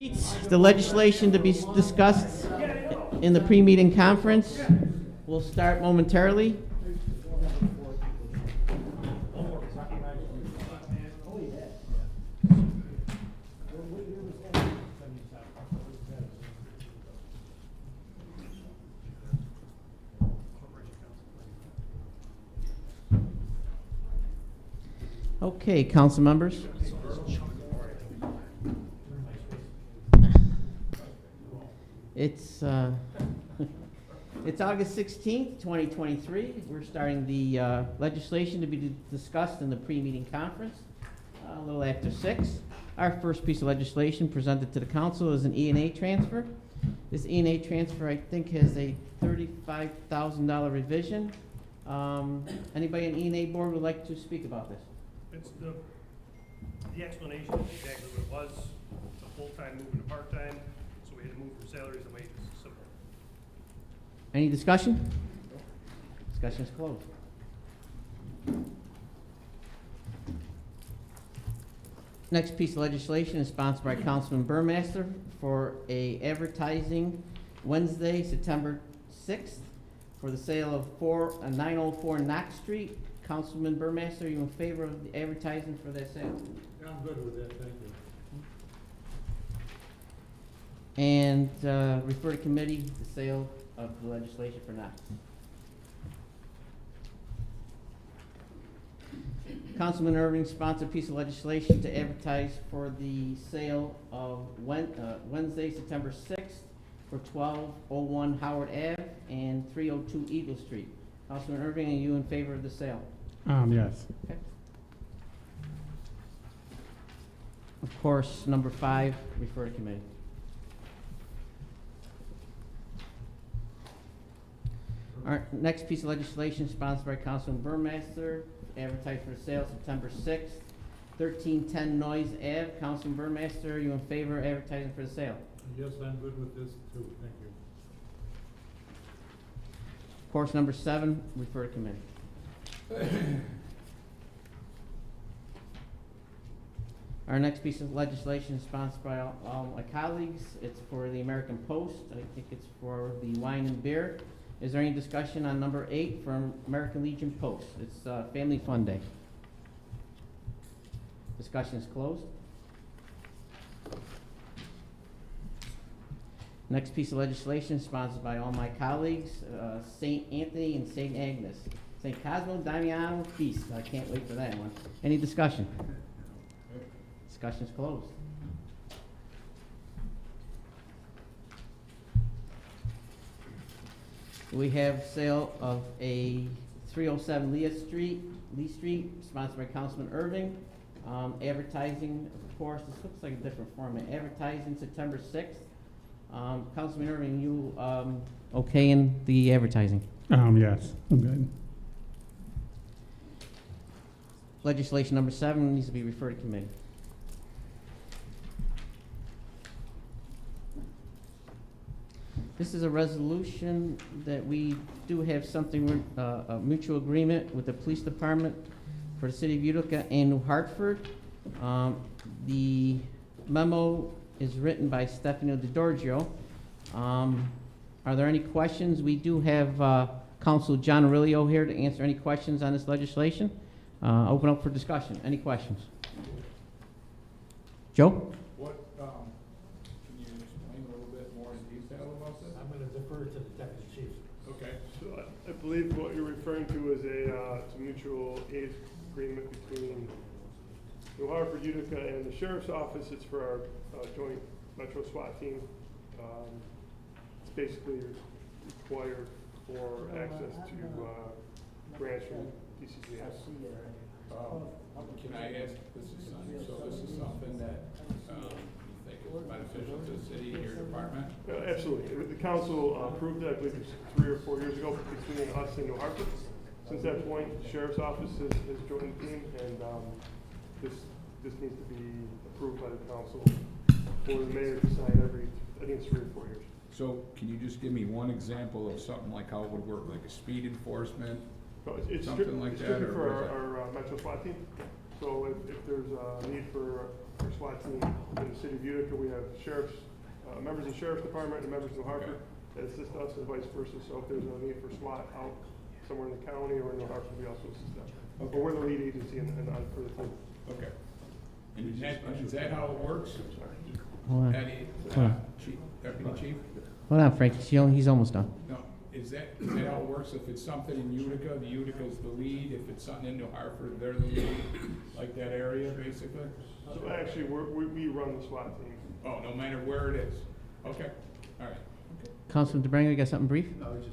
The legislation to be discussed in the pre-meeting conference will start momentarily. Okay, council members. It's it's August 16th, 2023. We're starting the legislation to be discussed in the pre-meeting conference a little after 6. Our first piece of legislation presented to the council is an E&A transfer. This E&A transfer, I think, has a $35,000 revision. Anybody on E&A board would like to speak about this? It's the explanation is exactly what it was. It's a full-time moving to part-time, so we had to move from salaries and wages. Simple. Any discussion? Discussion is closed. Next piece of legislation is sponsored by Councilman Burmaster for a advertising Wednesday, September 6th for the sale of 904 Knox Street. Councilman Burmaster, are you in favor of the advertising for that sale? Yeah, I'm good with that, thank you. And refer to committee the sale of the legislation for Knox. Councilman Irving sponsored piece of legislation to advertise for the sale of Wednesday, September 6th for 1201 Howard Ave and 302 Eagle Street. Councilman Irving, are you in favor of the sale? Yes. Okay. Of course, number 5, refer to committee. Our next piece of legislation sponsored by Councilman Burmaster, advertised for sale September 6th, 1310 Noyes Ave. Councilman Burmaster, are you in favor of advertising for the sale? Yes, I'm good with this too, thank you. Of course, number 7, refer to committee. Our next piece of legislation is sponsored by all my colleagues. It's for the American Post. I think it's for the wine and beer. Is there any discussion on number 8 from American Legion Post? It's Family Fun Day. Discussion is closed. Next piece of legislation sponsored by all my colleagues, St. Anthony and St. Agnes. St. Cosmo Damiano Feast. I can't wait for that one. Any discussion? Discussion is closed. We have sale of a 307 Lee Street, sponsored by Councilman Irving. Advertising, of course, this looks like a different format. Advertising September 6th. Councilman Irving, you okay in the advertising? Yes, I'm good. Legislation number 7 needs to be referred to committee. This is a resolution that we do have something, a mutual agreement with the police department for the city of Utica and New Hartford. The memo is written by Stefano DiGiorgio. Are there any questions? We do have Council John Aurelio here to answer any questions on this legislation. Open up for discussion. Any questions? Joe? Can you explain a little bit more in detail about this? I'm going to defer to the deputy chief. Okay. So I believe what you're referring to is it's a mutual aid agreement between New Hartford, Utica, and the Sheriff's Office. It's for our joint Metro SWAT team. It's basically required for access to grants from DCGS. Can I ask, this is something that you think is beneficial to the city and your department? Absolutely. The council approved it, I believe it's 3 or 4 years ago, between us and New Hartford. Since that point, the Sheriff's Office has joined the team, and this needs to be approved by the council for the mayor to sign every, I think it's 3 or 4 years. So can you just give me one example of something like how it would work, like a speed enforcement? No, it's Something like that, strictly or for is it- our Metro SWAT team. So if there's a need for SWAT team in the city of Utica. We have sheriffs, members of the sheriff's department and members of New Hartford that assist us and vice versa. So if there's a need for SWAT out somewhere in the county or in New Hartford, we also assist them. But we're the lead agency and for the team. Okay. And is that how it works? Hold on. Eddie, Hold on. Chief, Deputy Chief? Hold on, Frank, he's almost done. No, is that how it works? If it's something in Utica, the Utica's the lead. If it's something in New Hartford, they're the lead, like that area, basically? So actually, we run the SWAT team. Oh, no matter where it is? Okay, all right. Councilman DeBrango, you got something brief? I was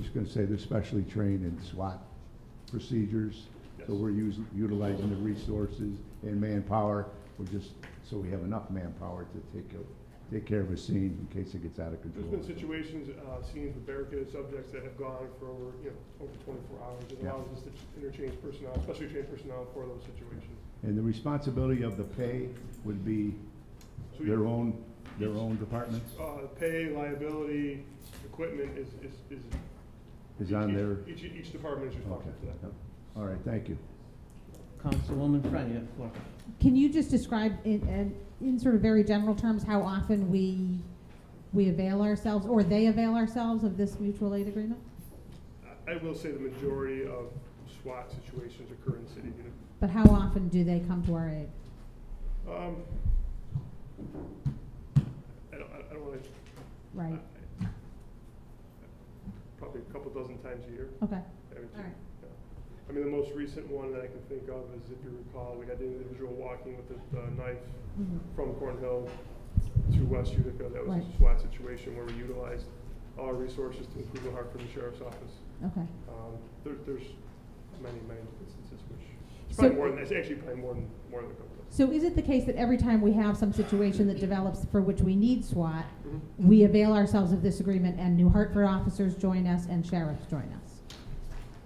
just gonna say they're specially trained in SWAT procedures. So Yes. we're utilizing the resources and manpower. We're just, so we have enough manpower to take care of a scene in case it gets out of There's control. been situations, scenes with barricaded subjects that have gone for over 24 hours. It Yeah. allows us to interchange personnel, especially trained personnel for those situations. And the responsibility of the pay would be So their own departments? Pay, liability, equipment Is on their, each department is okay. responsible for that. All right, thank you. Councilwoman Friend, you have the floor. Can you just describe in sort of very general terms how often we avail ourselves, or they avail ourselves of this mutual aid agreement? I will say the majority of SWAT situations occur in the city of Utica. But how often do they come to our aid? I don't want to, Right, probably a couple dozen times a year. okay, I would say. all right. Yeah. I mean, the most recent one that I can think of is, if you recall, we had the individual walking with the knife Mhm. from Cornhill to West Utica. That was Right. a SWAT situation where we utilized all our resources to include the Hartford Sheriff's Office. Okay, There's many instances which, it's So- probably more than, it's actually probably more than a couple dozen. so is it the case that every time we have some situation that develops for which we need SWAT, Mhm. we avail ourselves of this agreement and New Hartford officers join us and sheriffs join us?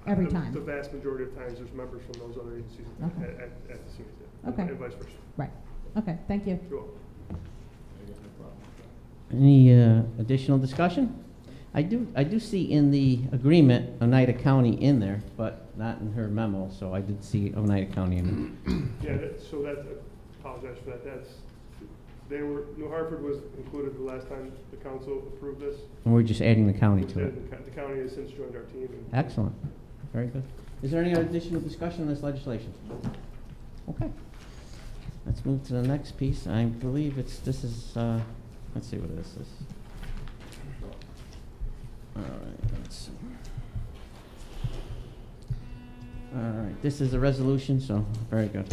Every The time? vast majority of times, there's members from those other agencies Okay. at the scenes, yeah. Okay. And vice versa. Right, okay, thank you. You're welcome. I got no problem with that. Any additional discussion? I do see in the agreement Oneida County in there, but not in her memo, so I did see Oneida County in there. Yeah, so I apologize for that. New Hartford was included the last time the council approved this. And we're just adding the county to it. The county has since joined our team. and- Excellent. Very good. Is there any additional discussion on this legislation? Okay. Let's move to the next piece. I believe this is, let's see what this is. All right, let's see. All right, this is a resolution, so very good.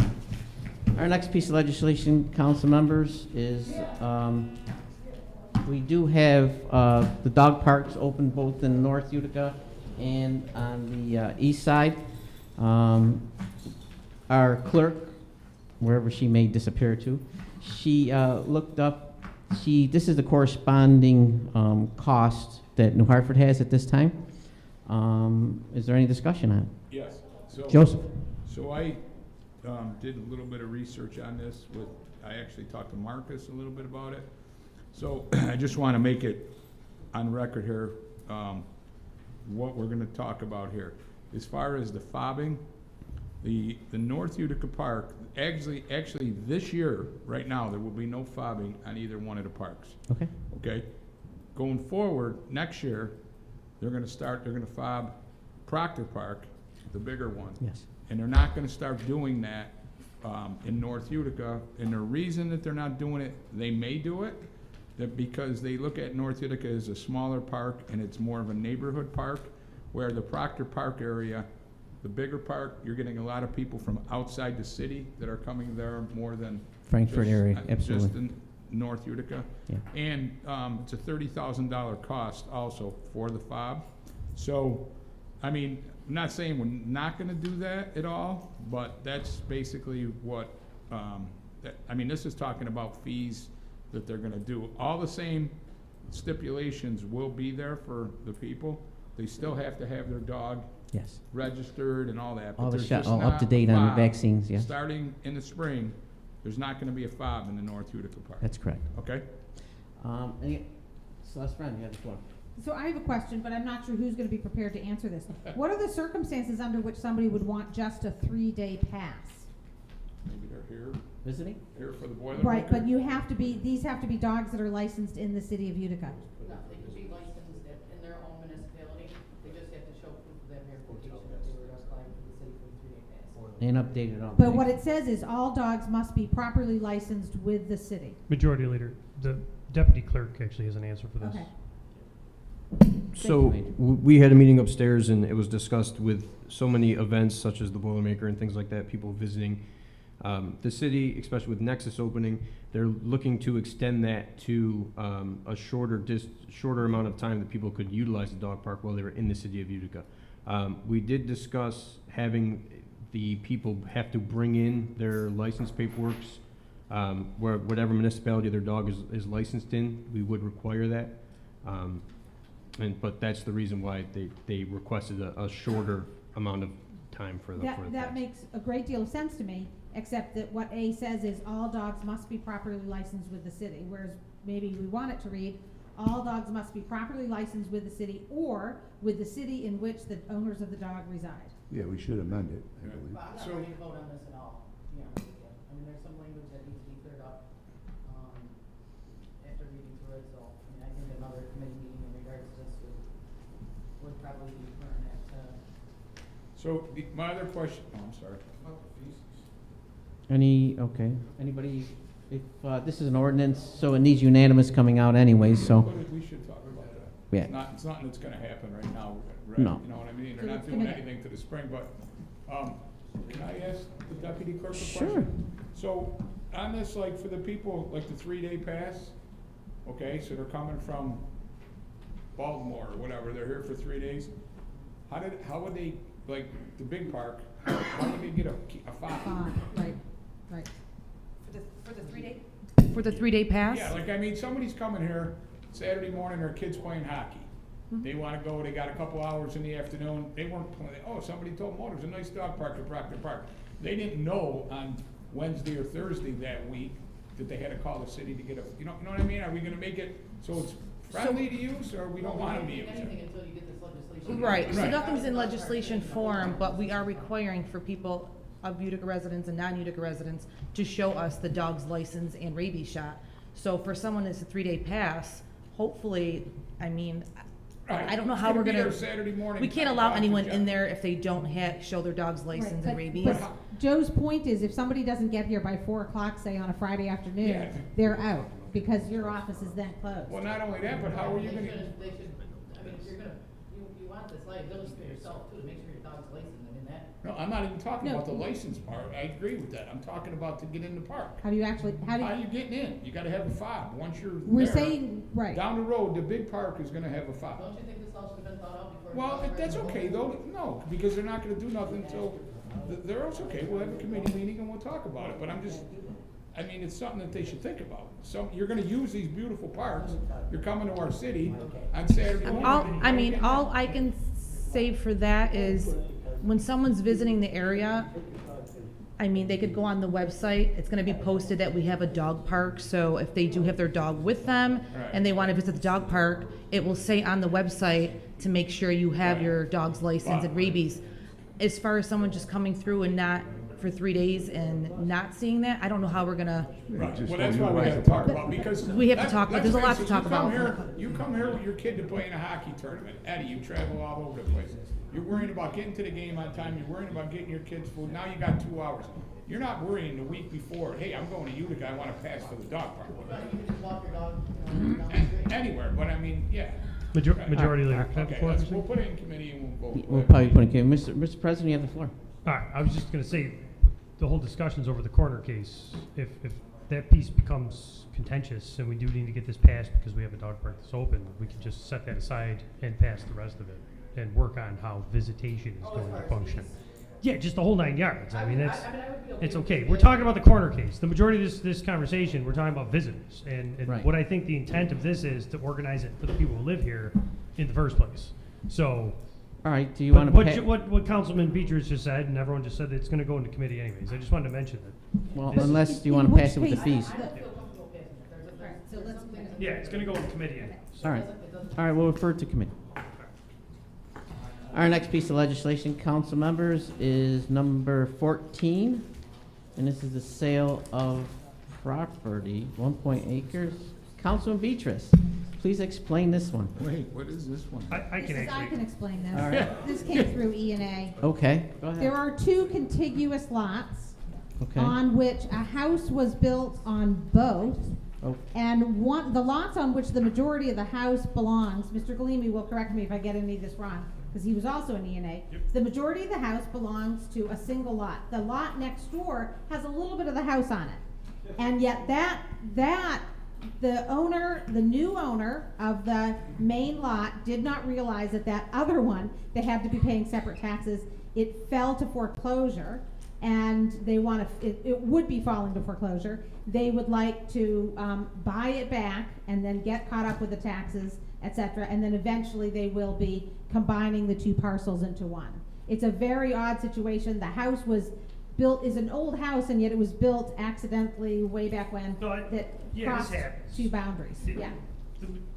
Our next piece of legislation, council members, is we do have the dog parks open both in North Utica and on the east side. Our clerk, wherever she may disappear to, she looked up, this is the corresponding cost that New Hartford has at this time. Is there any discussion on it? Yes. So Joseph? So I did a little bit of research on this I actually talked to Marcus a little bit about it. So I just want to make it on record here, what we're going to talk about here. As far as the fobbing, the North Utica Park, actually this year, right now, there will be no fobbing on either one of the parks. Okay. Okay? Going forward, next year, they're going to fob Proctor Park, the bigger one. Yes. And they're not gonna start doing that in North Utica. And the reason that they're not doing it, they may do it, that because they look at North Utica as a smaller park and it's more of a neighborhood park, where the Proctor Park area, the bigger park, you're getting a lot of people from outside the city that are coming there more than Frankfurt just- area, just absolutely. in North Utica. Yeah. And it's a $30,000 cost also for the fob. So, I mean, I'm not saying we're not gonna do that at all, but that's basically what, this is talking about fees that they're gonna do. All the same stipulations will be there for the people. They still have to have their dog Yes. registered and all that, but All the there's shot, just all up to not date a on the fob. vaccines, yes. Starting in the spring, there's not gonna be a fob in the North Utica Park, That's correct. okay? Celeste Friend, you have the floor. So I have a question, but I'm not sure who's gonna be prepared to answer this. What are the circumstances under which somebody would want just a 3-day pass? Maybe they're here. visiting? here for the Boilermaker? Right, but you have to be, these have to be dogs that are licensed in the city of Utica. No, they could be licensed in their own municipality, they just have to show proof of that verification that they were applying for the city for the 3-day pass. And updated on. But what it says is all dogs must be properly licensed with the city. Majority Leader, the deputy clerk actually has an answer for this. Okay. So, Thank you, we had a meeting upstairs and it was discussed with so many events such as the Boilermaker and things like that, people visiting. The city, especially with Nexus opening, they're looking to extend that to, a shorter amount of time that people could utilize the dog park while they were in the city of Utica. We did discuss having the people have to bring in their license paperwork, whatever municipality their dog is licensed in, we would require that. But that's the reason why they requested a shorter amount of time for the. That makes a great deal of sense to me, except that what A says is all dogs must be properly licensed with the city, whereas maybe we want it to read, all dogs must be properly licensed with the city or with the city in which the owners of the dog reside. Yeah, we should amend it, I believe. Well, I'm not So- ready to vote on this at all, to be honest with you. I mean, there's some language that needs to be cleared up, after reading through it, so, I mean, I think another committee meeting in regards to this would probably be current at, So, my other question, oh, I'm sorry. Anybody, if, this is an ordinance, so it needs unanimous coming out anyway, so, But we should talk about that. yeah. It's nothing that's gonna happen right now, right? No. You know what I mean? They're So not it's doing gonna- anything to the spring, but, can I ask the deputy clerk a Sure. question? So, on this, like, for the people, like the 3-day pass, okay, so they're coming from Baltimore or whatever, they're here for 3 days. How would they, like, the big park, how would they get a fob? Right, right. For the 3-day pass? Yeah, like, I mean, somebody's coming here Saturday morning, their kid's playing hockey. They wanna go, they got a couple hours in the afternoon, they weren't playing, oh, somebody told them, oh, there's a nice dog park at Proctor Park. They didn't know on Wednesday or Thursday that week that they had to call the city to get a, you know what I mean? Are we gonna make it so it's friendly to use, or we don't wanna be able to? anything until you get this legislation. Right, so Right. nothing's in legislation form, but we are requiring for people of Utica residents and non-Utica residents to show us the dog's license and rabies shot. So for someone that's a 3-day pass, hopefully, I mean, Right. I don't know It's how we're be gonna, there Saturday morning. we can't 10 allow o'clock to anyone check. in there if they don't show their dog's license and rabies. But Joe's point is, if somebody doesn't get here by 4 o'clock, say on a Friday afternoon, Yeah. they're out, because your office is then closed. Well, not only that, but how are you They gonna? should, I mean, if you're gonna, you want this liability for yourself too, to make sure your dog's licensed, I mean, that. No, I'm not even talking No. about the license part, I agree with that, I'm talking about to get in the park. How do you actually, How are you getting in? You gotta have a fob, once you're we're there. saying, right. Down the road, the big park is gonna have a Don't fob. you think this all should have been thought out before? Well, that's okay though, no, because they're not gonna do nothing until, they're also okay, we'll have a committee meeting and we'll talk about it, but I'm just, I mean, it's something that they should think about. So, you're gonna use these beautiful parks, you're coming to our city on Saturday morning. All I can say for that is, when someone's visiting the area, I mean, they could go on the website, it's gonna be posted that we have a dog park, so if they do have their dog with them and they wanna visit the dog park, it will say on the website to make sure you have your dog's license and rabies. As far as someone just coming through and not, for 3 days and not seeing that, I don't know how we're gonna, Right, Just well, that's don't why we utilize gotta the talk park. about, because. We have to talk- let's there's a lot face to it, talk about. You come here with your kid to play in a hockey tournament, Eddie, you travel all over the place. You're worrying about getting to the game on time, you're worrying about getting your kids food, now you got 2 hours. You're not worrying the week before, hey, I'm going to Utica, I wanna pass for the dog park. You can just walk your dog, down the street. Anywhere, but I mean, yeah. Majority Leader, can I have the Okay, floor, we'll please? put it in committee and we'll vote. We'll probably put it, Mr. President, you have the floor. All right, I was just gonna say, the whole discussion's over the corner case. If that piece becomes contentious and we do need to get this passed because we have a dog park that's open, we can just set that aside and pass the rest of it and work on how visitation is going to function. Yeah, just the whole 9 yards. I mean, I that's, would be it's with okay. it. We're talking about the corner case. The majority of this conversation, we're talking about visitors. And Right. what I think the intent of this is to organize it for the people who live here in the first place. So, All right, do you but want to? what Councilman Beatrice just said, and everyone just said, that it's gonna go into committee anyways. I just wanted to mention that. Well, this- unless you In want to which pass it with the case- fees. I don't feel comfortable passing it. Right, so there's let's- some things. Yeah, it's gonna go in committee anyways. All right, It doesn't. all right, we'll refer it to committee. Our next piece of legislation, council members, is number 14. and this is the sale of property, 1 acres. Councilman Beatrice, please explain this one. Wait, what is this one? I can I actually. can explain this. All right. This came through E&A. Okay, go There ahead. are two contiguous lots Okay. on which a house was built on both. Oh, And the lots on which the majority of the house belongs, Mr. Galimi will correct me if I get any of this wrong, because he was also in E&A. Yep. The majority of the house belongs to a single lot. The lot next door has a little bit of the house on it. And yet the new owner of the main lot did not realize that other one, they had to be paying separate taxes. It fell to foreclosure, and they it would be falling to foreclosure. They would like to buy it back and then get caught up with the taxes, etc. And then eventually they will be combining the two parcels into one. It's a very odd situation. The house is an old house, and yet it was built accidentally way back when No, that yeah, this crossed happens. two boundaries. Yeah.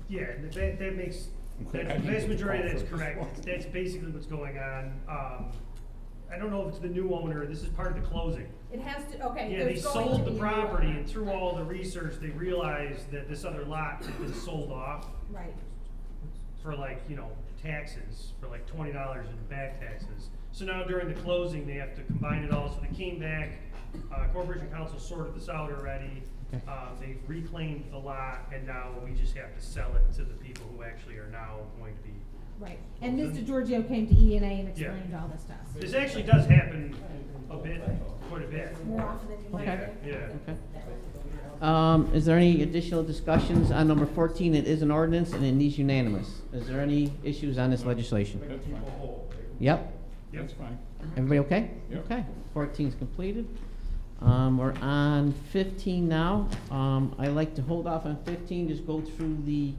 Yeah, that makes, I the need vast to majority of call that's for this correct. one. That's basically what's going on. I don't know if it's the new owner, this is part of the closing. It has to, okay. Yeah, they sold the property, and through all the research, they realized that this other lot had been sold off Right. for taxes, for $20 in back taxes. So now during the closing, they have to combine it all, so they came back, Corporation Council sorted this out already. Okay. They've reclaimed the lot, and now we just have to sell it to the people who actually are now going to be. Right. And Mr. Giorgio came to E&A and explained all this to us. This actually does happen quite a bit. More often than you might Okay. think. Yeah. Okay. Is there any additional discussions on number 14? It is an ordinance and it needs unanimous. Is there any issues on this legislation? That's fine. Yep. That's fine. Everybody okay? Yep. Okay. 14 is completed. We're on 15 now. I like to hold off on 15, just go through the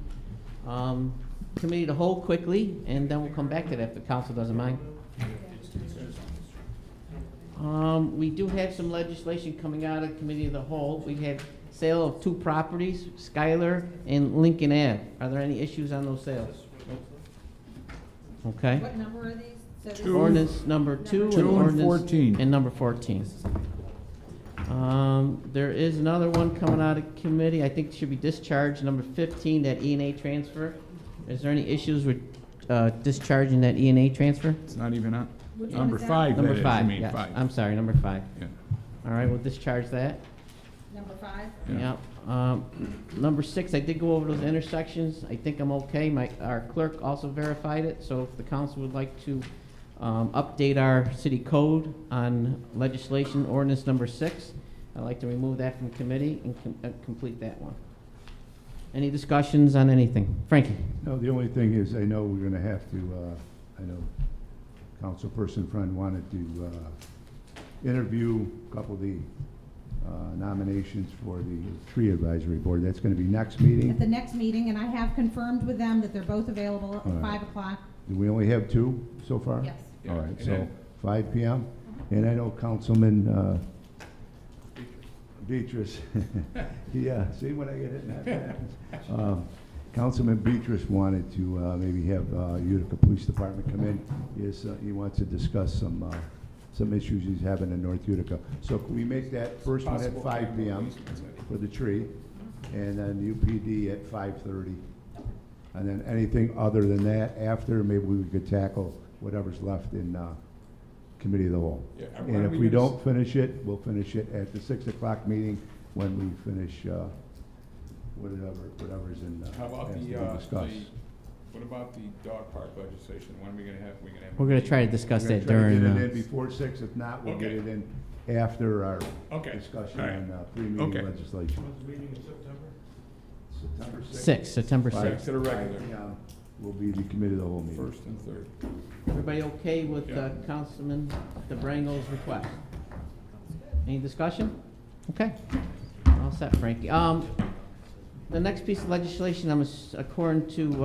committee of the whole quickly, and then we'll come back to that if the council doesn't mind. We do have some legislation coming out of committee of the whole. We have sale of 2 properties, Schuyler and Lincoln Ave. Are there any issues on those sales? Okay. What number are these? So this- Two. Ordinance number 2 and 2 and ordinance 14. and number 14. There is another one coming out of committee. I think it should be discharged, number 15, that E&A transfer. Is there any issues with discharging that E&A transfer? It's not even on. Which one Number is that? 5, that Number is, 5, I mean, yes. 5. I'm sorry, number 5. Yeah. All right, we'll discharge that. Number 5? Yeah. Yeah. Number 6, I did go over those intersections. I think I'm okay. Our clerk also verified it, so if the council would like to update our city code on legislation ordinance number 6, I'd like to remove that from committee and complete that one. Any discussions on anything? Frankie? No, the only thing is, I know we're gonna have to, I know Councilperson Friend wanted to interview a couple of the nominations for the tree advisory board. That's gonna be next meeting. At the next meeting, and I have confirmed with them that they're both available All at right. 5 o'clock. Do we only have 2 so far? Yes. Yeah, All right, and so then- 5 PM. And I know Councilman Beatrice, yeah, see when I get hit, that happens. Councilman Beatrice wanted to maybe have Utica Police Department come in. He wants to discuss some issues he's having in North Utica. So can we make that first one at Possible 5 capital PM easements. for the tree, and then UPD at 5:30? And then anything other than that after, maybe we could tackle whatever's left in committee of the whole. Yeah, And if we don't finish it, we'll finish it at the 6 o'clock meeting when we finish whatever's in, How about has to the, be discussed. what about the dog park legislation? When are we gonna have, We're going to try to discuss We're gonna that try to during. get it in before 6, if not, we'll get Okay. it in after our Okay. discussion All right. on pre-meeting Okay. legislation. Meeting in September? September 6th. 6, September Back 6th. to the regular, 5 PM will be the committee of the whole meeting. 1st and 3rd. Everybody okay with Yeah. Councilman DeBrango's request? Any discussion? Okay. All set, Frankie. The next piece of legislation, according to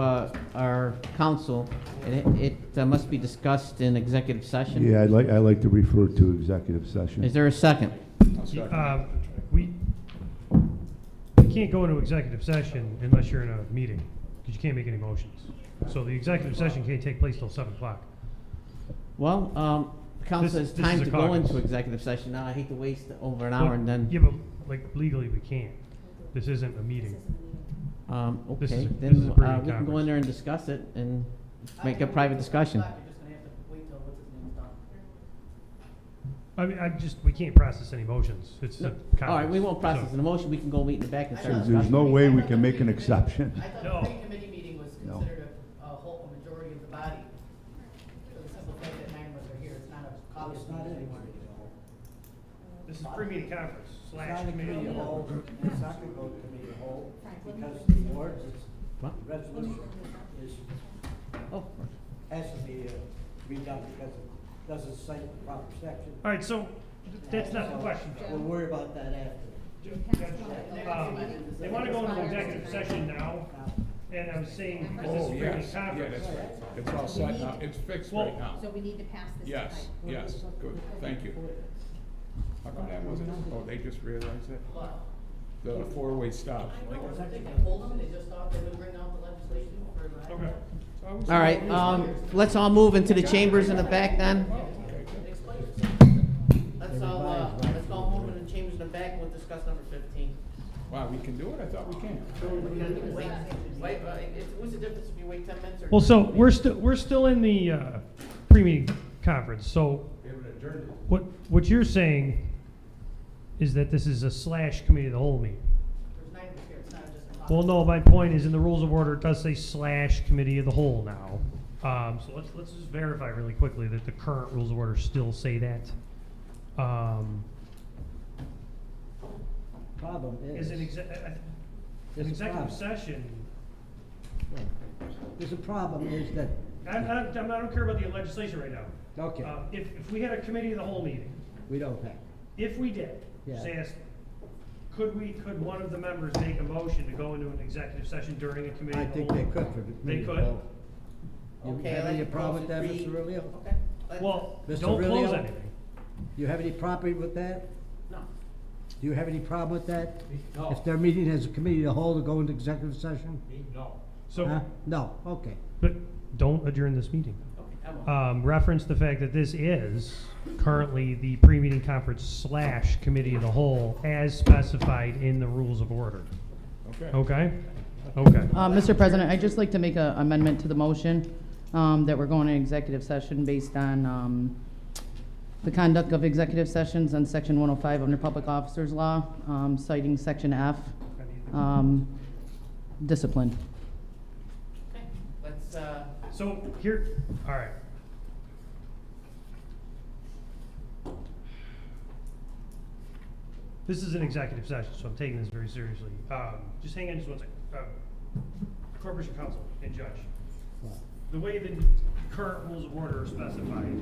our council, it must be discussed in executive session. Yeah, I'd like to refer to executive session. Is there a second? I'll second. We can't go into executive session unless you're in a meeting, because you can't make any motions. So the executive session can't take place till 7 o'clock. Well, council This- has this time is a to go caucus. into executive session. Now, I hate to waste over an hour and then, Yeah, but like legally we can't. This isn't a meeting. This is okay, a- this then, is a pretty we can go conference. in there and discuss it and I make a think private it's discussion. 7 o'clock, you're just gonna have to wait till what's his name's done. I mean, we can't process any motions. It's a conference. All right, we won't process So- an emotion. We can go meet in the back and start There's discussing. no way we I can thought make an the exception. I thought No. the pre-committee meeting was No. considered a whole, a majority of the body. For the simple fact that 9 of us are here, it's not a caucus meeting anymore. This is pre-meeting conference slash committee. Committee of whole, it's not gonna go to committee of whole, because the ordinance, What? resolution is, Oh, has to be redone because it doesn't cite the proper section. All right, so that's not the So question. We'll worry about that after. They want to go into executive session now, and I'm saying, because this is Oh, pre-meeting yes, yeah, conference. that's right. It's all set now. It's fixed Well- right now. So we need to pass this Yes, yes, good, thank you. How come that wasn't on? Oh, they just realized it? Well, The four-way stop. I know, they can hold them, they just thought they would bring out the legislation for the. Okay. all right, let's all move into the chambers in the back then. Let's all move in the chambers in the back, we'll discuss number 15. Wow, we can do it? I thought we can't. Wait, what's the difference if you wait 10 minutes or? Well, so we're still in the pre-meeting conference. So what you're saying is that this is a slash committee of the whole meeting. There's 9 of us here, it's not just a caucus. Well, no, my point is in the rules of order, it does say slash committee of the whole now. So let's just verify really quickly that the current rules of order still say that. Problem Is is, an an There's a executive problem. session, there's a problem is that, I don't care about the legislation right now. okay, If we had a committee of the whole meeting, we don't have. if we did, just Yeah. ask, could one of the members make a motion to go into an executive session during a committee I of the think whole? they could for the committee. could? vote. You Okay, have I'd any like to problem with that, close it Mr. Rubio? Okay. Well, Mr. don't close Aurelio? anything. You have any problem with that? No. Do you have any problem with that? If their meeting has a committee of the whole to go into executive session? Huh? So, No, okay. but don't adjourn this meeting. Okay, I won't. Reference the fact that this is currently the pre-meeting conference slash committee of the whole as specified in the rules of order. Okay. Okay? Okay. Mr. President, I'd just like to make an amendment to the motion, that we're going to executive session based on, the conduct of executive sessions on section 105 under Public Officers Law, citing section F, discipline. Okay, let's, So here, all right. This is an executive session, so I'm taking this very seriously. Just hang on just one second. Corporation Counsel and Judge, the way the current rules of order are specified.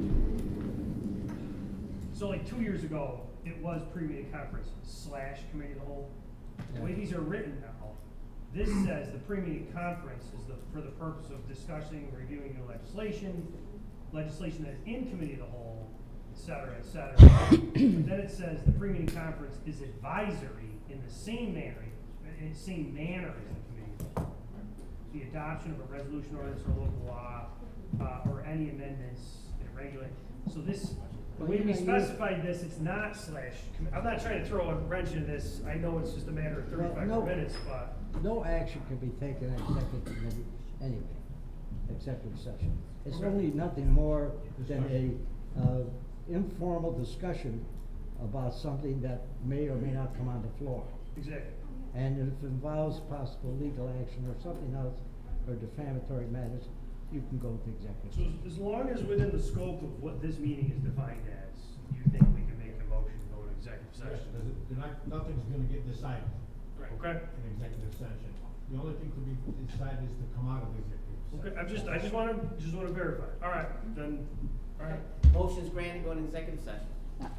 So like 2 years ago, it was pre-meeting conference slash committee of the whole. The way these are written now, this says the pre-meeting conference is for the purpose of discussing, reviewing new legislation that is in committee of the whole, et cetera, et cetera. But then it says the pre-meeting conference is advisory in the same manner as the committee of the whole. The adoption of a resolution ordinance or local law, or any amendments that regulate. So this, the way we specified this, it's not slash, I'm not trying to throw a wrench into this, I know it's just a matter of 35 no. minutes, but. No action can be taken in executive committee anyway, executive session. It's only nothing more than a informal discussion about something that may or may not come on the floor. Exactly. And if it involves possible legal action or something else, or defamatory matters, you can go to executive So session. as long as within the scope of what this meeting is defined as, you think we can make a motion to go to executive session? Nothing's gonna get decided Okay? in executive session. The only thing to be decided is to come out of executive session. Okay, I just wanna verify. All right, then, all right. motion's granted, go into executive session.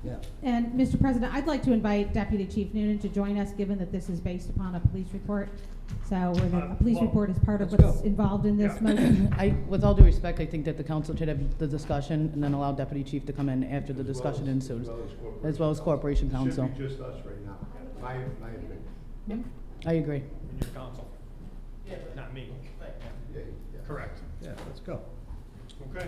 Yeah. And, Mr. President, I'd like to invite Deputy Chief Noonan to join us, given that this is based upon a police report. So where a police well, report is part of let's what's go. involved in this Yeah. motion. With all due respect, I think that the council should have the discussion and then allow Deputy Chief to come in after the discussion ensues, as well as Corporation Counsel. Should be just us right now, my opinion. I agree. And your counsel, Yeah, but- not me. Right. Yeah, yeah. Correct. Yeah, let's go. Okay.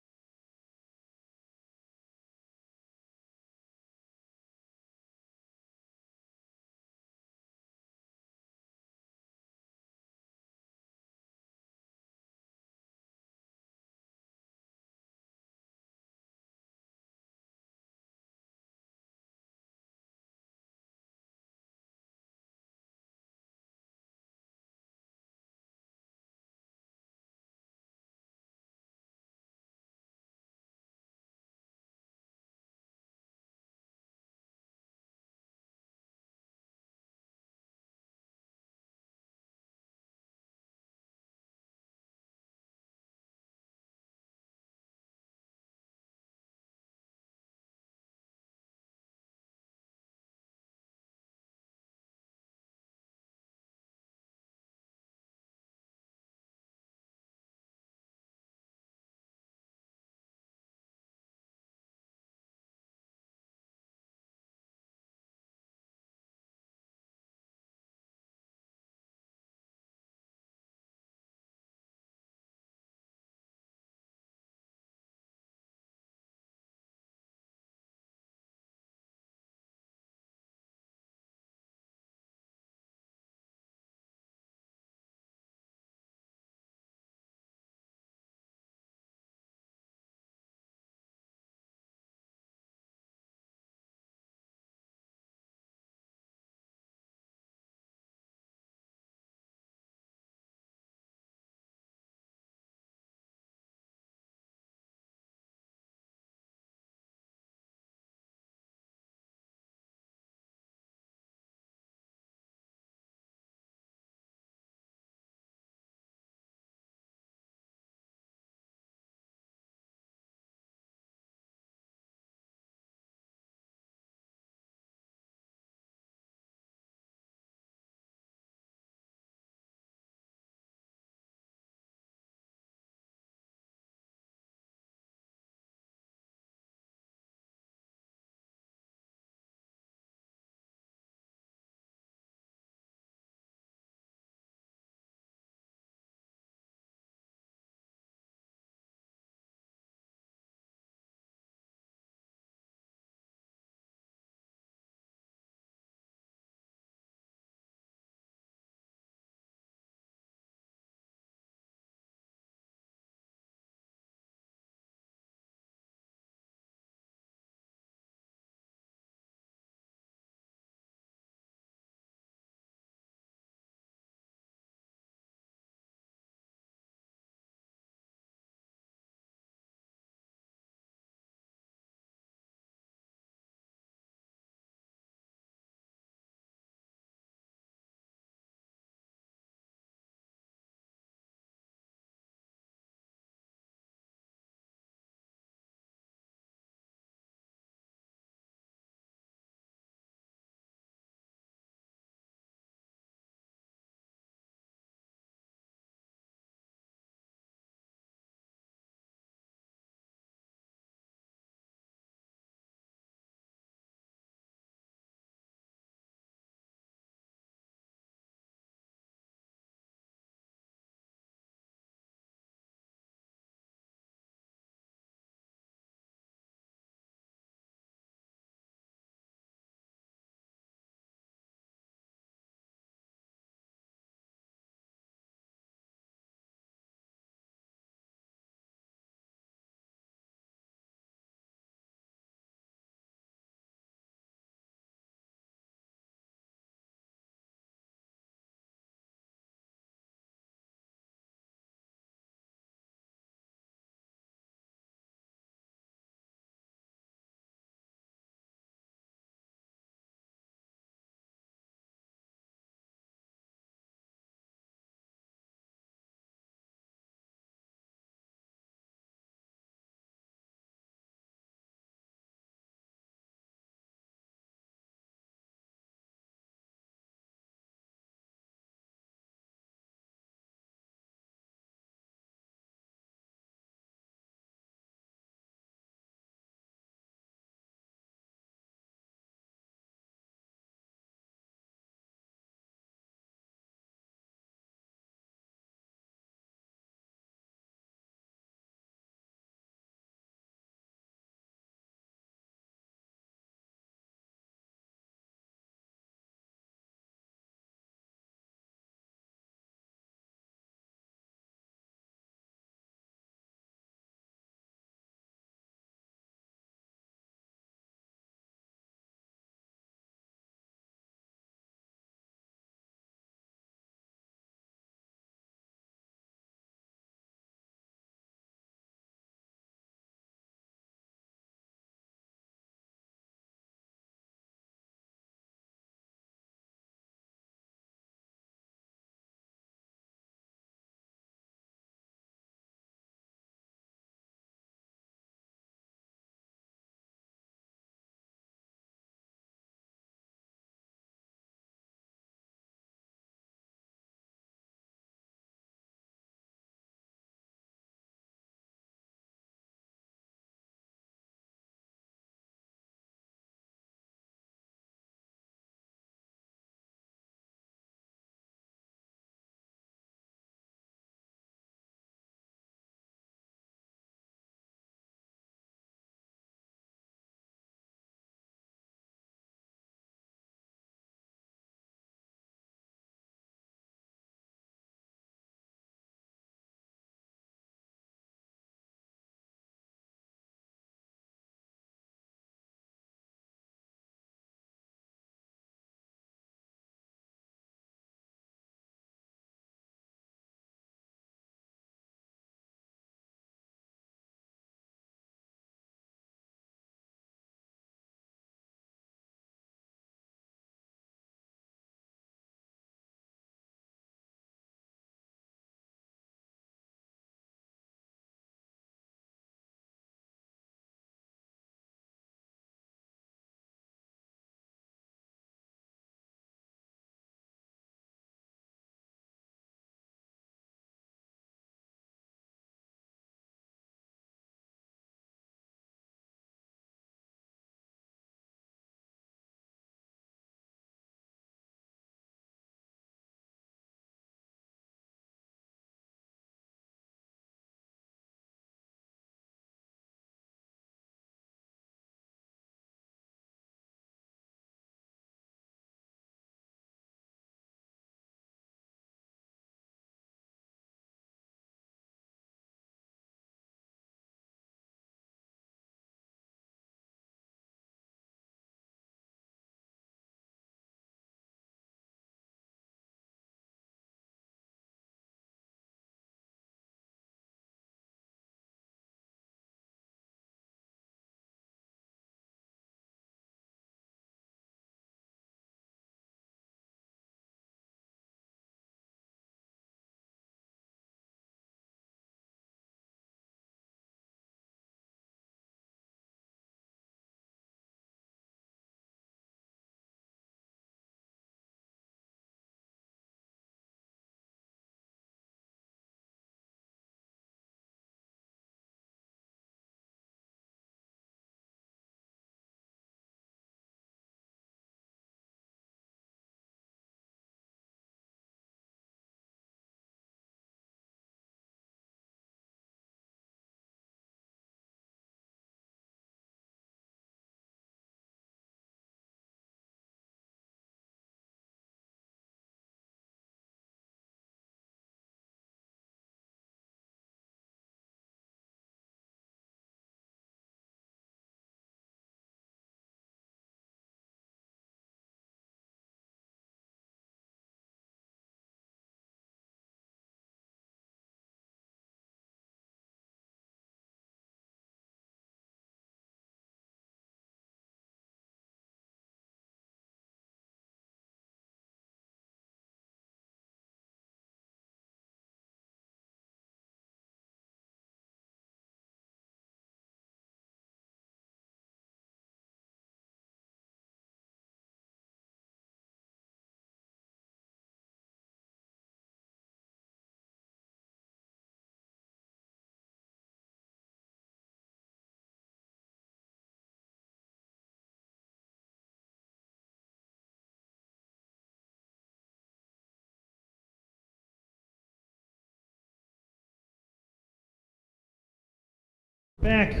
Back,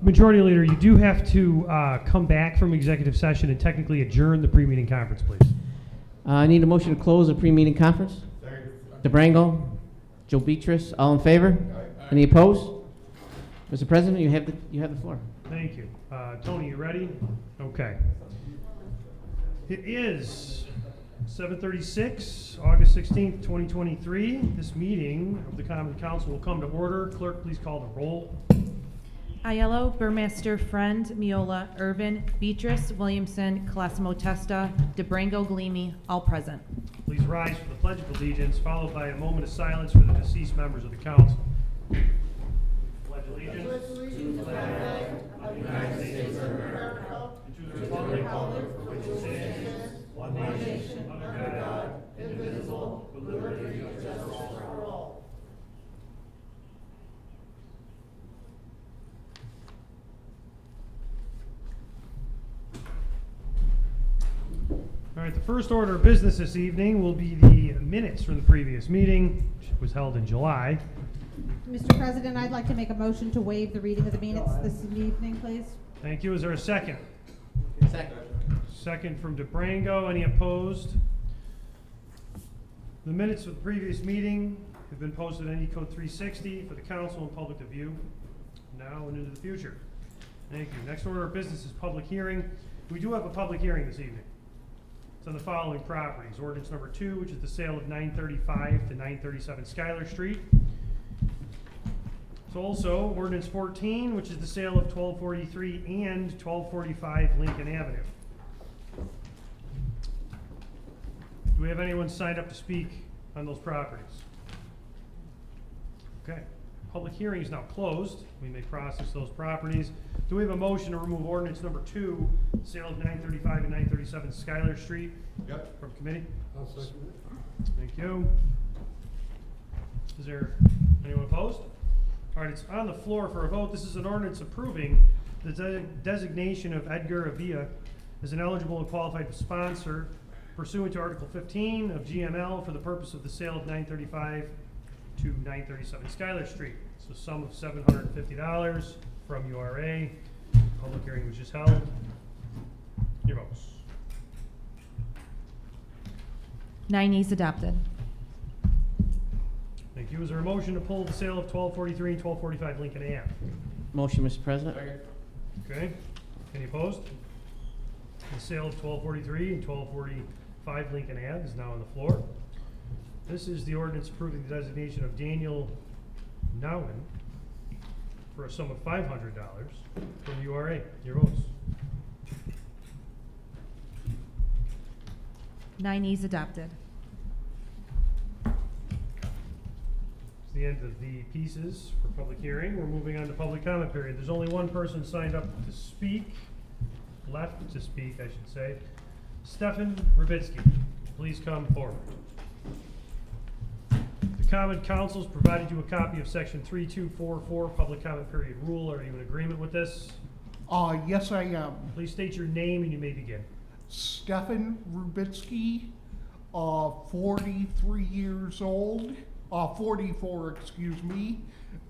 Majority Leader, you do have to come back from executive session and technically adjourn the pre-meeting conference, please. I need a motion to close the pre-meeting conference. DeBrango, Joe Beatrice, all in favor? Any opposed? Mr. President, you have the floor. Thank you. Tony, you ready? Okay. It is 7:36, August 16th, 2023. This meeting of the Common Council will come to order. Clerk, please call the roll. Aiello, Burmaster, Friend, Miola, Irvin, Beatrice, Williamson, Colosimo Testa, DeBrango, Galimi, all present. Please rise for the Pledge of Allegiance, followed by a moment of silence for the deceased members of the council. Pledge allegiance to the flag of the United States of America and to the republic for which it stands, one nation, under God, indivisible, with liberty and justice for all. All right, the first order of business this evening will be the minutes from the previous meeting, which was held in July. Mr. President, I'd like to make a motion to waive the reading of the minutes this evening, please. Thank you. Is there a second? Second. Second from DeBrango. Any opposed? The minutes of the previous meeting have been posted on Ecode 360 for the council and public to view now and into the future. Thank you. Next order of business is public hearing. We do have a public hearing this evening. It's on the following properties. Ordinance number 2, which is the sale of 935 to 937 Schuyler Street. It's also ordinance 14, which is the sale of 1243 and 1245 Lincoln Avenue. Do we have anyone signed up to speak on those properties? Okay. Public hearing is now closed. We may process those properties. Do we have a motion to remove ordinance number 2, sale of 935 and 937 Schuyler Street? Yep. From committee? I'll second Thank you. Is there anyone opposed? All right, it's on the floor for a vote. This is an ordinance approving the designation of Edgar Avila as an eligible and qualified sponsor pursuant to Article 15 of GML for the purpose of the sale of 935 to 937 Schuyler Street. So sum of $750 from URA. Public hearing was just held. Your votes. 9 E's adopted. Thank you. Is there a motion to pull the sale of 1243 and 1245 Lincoln Ave? Motion, Mr. President. Okay. Any opposed? The sale of 1243 and 1245 Lincoln Ave is now on the floor. This is the ordinance approving the designation of Daniel Nowen for a sum of $500 from URA. Your votes. 9 E's adopted. It's the end of the pieces for public hearing. We're moving on to public comment period. There's only one person signed up to speak, left to speak, I should say. Stefan Rubitsky, please come forward. The Common Council's provided you a copy of Section 3244 Public Comment Period Rule. Are you in agreement with this? Yes, I am. Please state your name and you may begin. Stefan Rubitsky, 43 years old, 44, excuse me,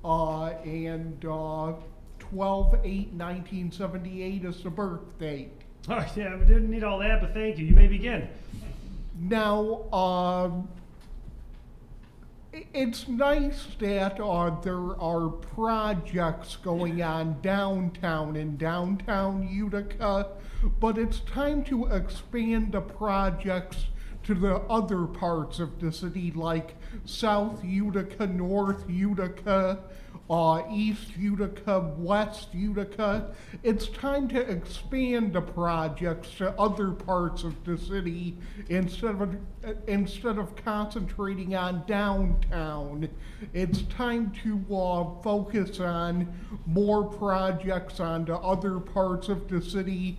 and 12/8/1978 is the birth date. Oh, yeah, we didn't need all that, but thank you. You may begin. Now, it's nice that there are projects going on downtown in downtown Utica, but it's time to expand the projects to the other parts of the city like South Utica, North Utica, East Utica, West Utica. It's time to expand the projects to other parts of the city instead of concentrating on downtown. It's time to focus on more projects onto other parts of the city,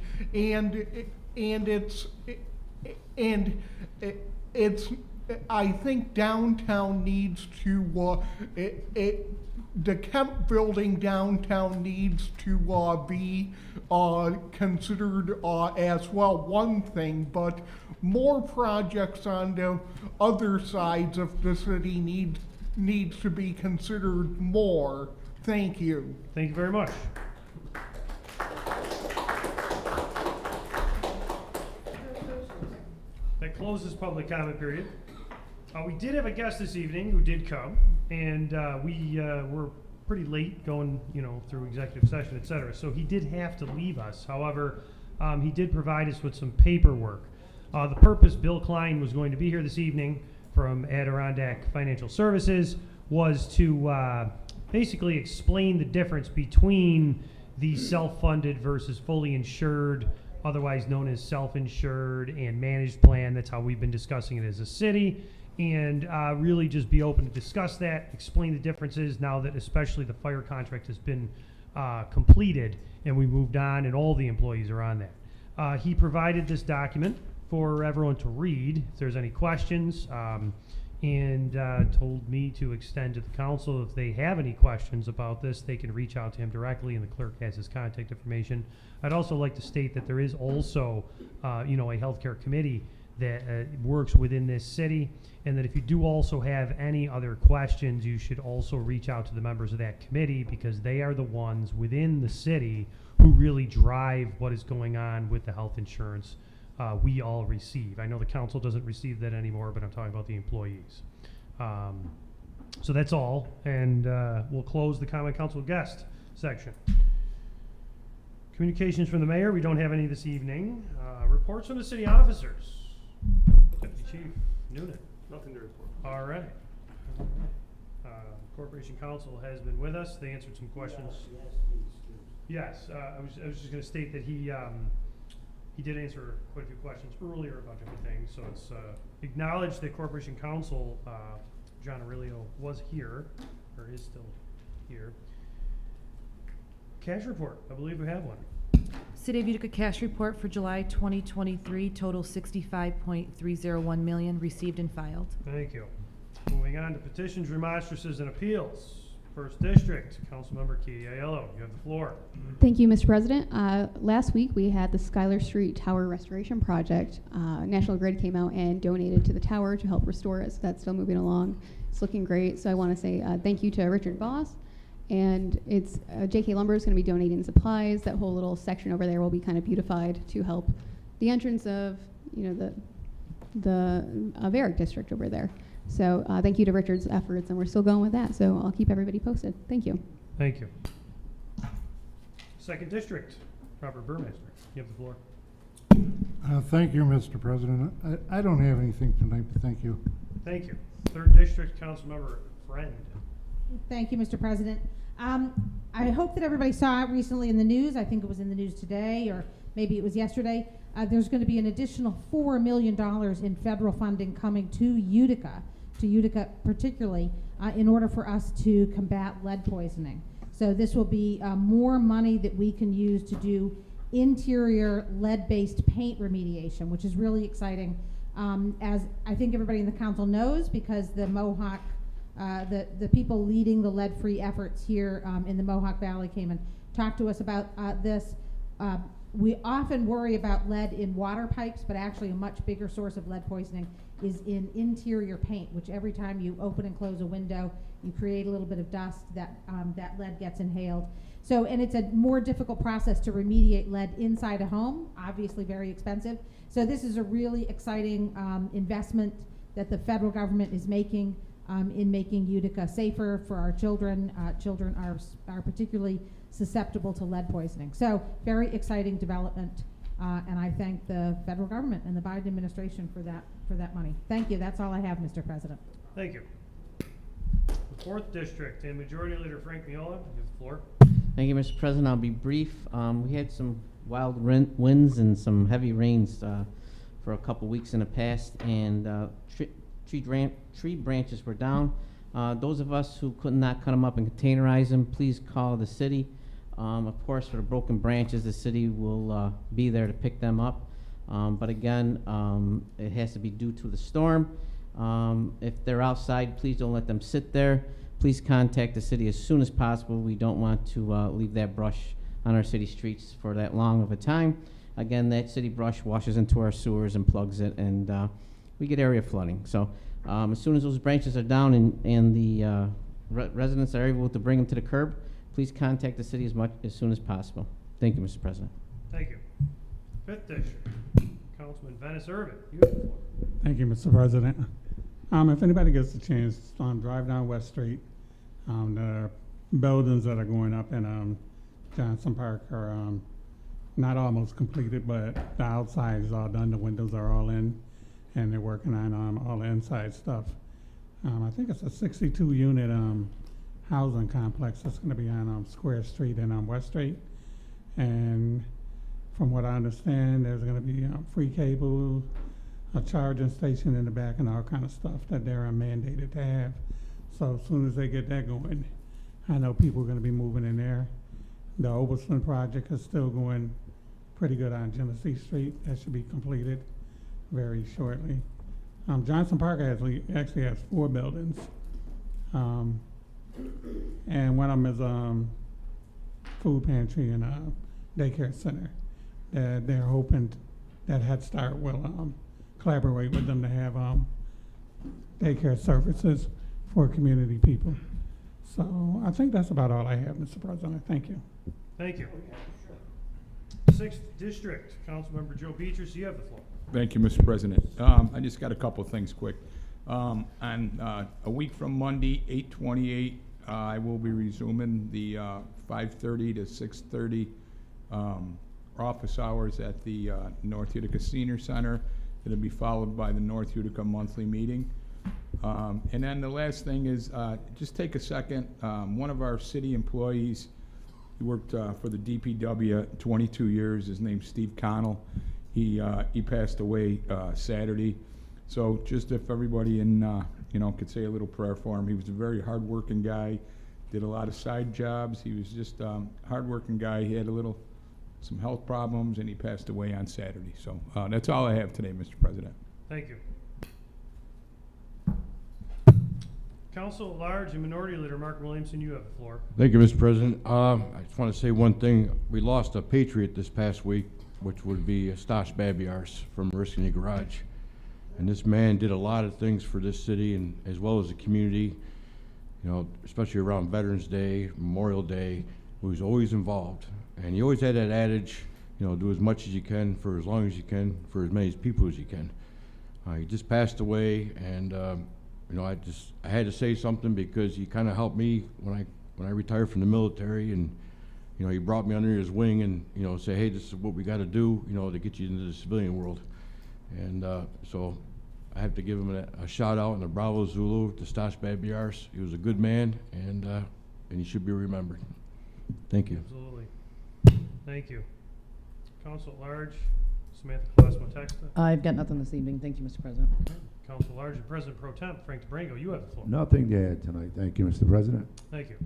I think downtown needs to the Kemp building downtown needs to be considered as well, one thing, but more projects on the other sides of the city needs to be considered more. Thank you. Thank you very much. That closes public comment period. We did have a guest this evening who did come, and we were pretty late going, through executive session, et cetera. So he did have to leave us. However, he did provide us with some paperwork. The purpose, Bill Klein was going to be here this evening from Adirondack Financial Services, was to basically explain the difference between the self-funded versus fully insured, otherwise known as self-insured and managed plan. That's how we've been discussing it as a city. And really just be open to discuss that, explain the differences now that especially the fire contract has been completed and we moved on and all the employees are on that. He provided this document for everyone to read if there's any questions, and told me to extend to the council if they have any questions about this, they can reach out to him directly and the clerk has his contact information. I'd also like to state that there is also a healthcare committee that works within this city, and that if you do also have any other questions, you should also reach out to the members of that committee, because they are the ones within the city who really drive what is going on with the health insurance we all receive. I know the council doesn't receive that anymore, but I'm talking about the employees. So that's all, and we'll close the common council guest section. Communications from the mayor, we don't have any this evening. Reports from the city officers. Deputy Chief Noonan. Nothing to report. All right. Corporation Council has been with us. They answered some questions. Yes, I was just going to state that he did answer quite a few questions earlier about different things. So it's acknowledged that Corporation Council, John Aurelio, was here, or is still here. Cash report. I believe we have one. City of Utica cash report for July 2023, total $65.301 million received and filed. Thank you. Moving on to petitions, remonstrances, and appeals. First District, Councilmember Katie Aiello, you have the floor. Thank you, Mr. President. Last week we had the Schuyler Street Tower Restoration Project. National Grid came out and donated to the tower to help restore it, so that's still moving along. It's looking great, so I want to say thank you to Richard Voss. And it's JK Lumber is going to be donating supplies. That whole little section over there will be kind of beautified to help the entrance of, the Varick district over there. So thank you to Richard's efforts, and we're still going with that. So I'll keep everybody posted. Thank you. Thank you. Second District, Robert Burmeister, you have the floor. Thank you, Mr. President. I don't have anything tonight, but thank you. Thank you. Third District, Councilmember Friend. Thank you, Mr. President. I hope that everybody saw it recently in the news. I think it was in the news today, or maybe it was yesterday. There's going to be an additional $4 million in federal funding coming to Utica particularly, in order for us to combat lead poisoning. So this will be more money that we can use to do interior lead-based paint remediation, which is really exciting. As I think everybody in the council knows, because the Mohawk the people leading the lead-free efforts here in the Mohawk Valley came and talked to us about this. We often worry about lead in water pipes, but actually a much bigger source of lead poisoning is in interior paint, which every time you open and close a window, you create a little bit of dust that lead gets inhaled. So, and it's a more difficult process to remediate lead inside a home, obviously very expensive. So this is a really exciting investment that the federal government is making in making Utica safer for our children. Children are particularly susceptible to lead poisoning. So very exciting development, and I thank the federal government and the Biden administration for that money. Thank you. That's all I have, Mr. President. Thank you. The Fourth District and Majority Leader Frank Miola, you have the floor. Thank you, Mr. President. I'll be brief. We had some wild winds and some heavy rains for a couple weeks in the past, and tree branches were down. Those of us who could not cut them up and containerize them, please call the city. Of course, for the broken branches, the city will be there to pick them up. But again, it has to be due to the storm. If they're outside, please don't let them sit there. Please contact the city as soon as possible. We don't want to leave that brush on our city streets for that long of a time. Again, that city brush washes into our sewers and plugs it, and we get area flooding. So as soon as those branches are down and the residents are able to bring them to the curb, please contact the city as soon as possible. Thank you, Mr. President. Thank you. Fifth District, Councilman Venice Irvin, you have the floor. Thank you, Mr. President. If anybody gets a chance, drive down West Street. The buildings that are going up in Johnson Park are not almost completed, but the outside is all done. The windows are all in, and they're working on all the inside stuff. I think it's a 62-unit housing complex that's going to be on Square Street and on West Street. And from what I understand, there's going to be free cable, a charging station in the back, and all kind of stuff that they're mandated to have. So as soon as they get that going, I know people are going to be moving in there. The Oversland project is still going pretty good on Genesee Street. That should be completed very shortly. Johnson Park actually has 4 buildings. And one of them is food pantry and a daycare center. That they're hoping that Head Start will collaborate with them to have daycare services for community people. So I think that's about all I have, Mr. President. Thank you. Thank you. Sixth District, Councilmember Joe Beatrice, you have the floor. Thank you, Mr. President. I just got a couple of things quick. On a week from Monday, 8/28, I will be resuming the 5:30 to 6:30 office hours at the North Utica Senior Center. It'll be followed by the North Utica monthly meeting. And then the last thing is, just take a second. One of our city employees, he worked for the DPW 22 years. His name's Steve Connell. He passed away Saturday. So just if everybody could say a little prayer for him. He was a very hard-working guy. Did a lot of side jobs. He was just a hard-working guy. He had some health problems, and he passed away on Saturday. So that's all I have today, Mr. President. Thank you. Council at Large and Minority Leader Mark Williamson, you have the floor. Thank you, Mr. President. I just want to say one thing. We lost a patriot this past week, which would be Stas Babiars from Oriskany Garage. And this man did a lot of things for this city and as well as the community, especially around Veterans Day, Memorial Day. He was always involved. And he always had that adage, do as much as you can for as long as you can for as many people as you can. He just passed away, and I had to say something because he kind of helped me when I retired from the military, and he brought me under his wing and say, hey, this is what we got to do, to get you into the civilian world. And so I have to give him a shout out and a bravo Zulu to Stas Babiars. He was a good man, and he should be remembered. Thank you. Absolutely. Thank you. Council at Large, Samantha Colosimo-Texta. I've got nothing this evening. Thank you, Mr. President. Council at Large and President Pro Tem Frank DeBrango, you have the floor. Nothing to add tonight. Thank you, Mr. President. Thank you.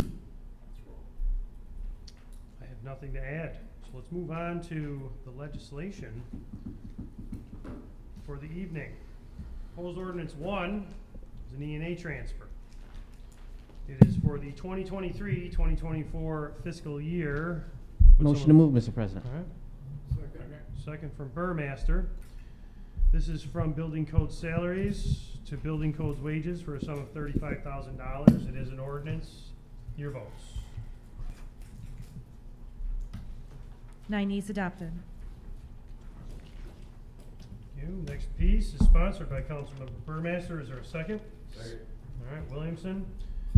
I have nothing to add. So let's move on to the legislation for the evening. Proposed Ordinance 1 is an E&A transfer. It is for the 2023-2024 fiscal year. Motion to move, Mr. President. All right. Second from Burmaster. This is from building code salaries to building codes wages for a sum of $35,000. It is an ordinance. Your votes. 9 yeas adopted. Thank you. Next piece is sponsored by Councilmember Burmaster. Is there a second? Second. All right, Williamson.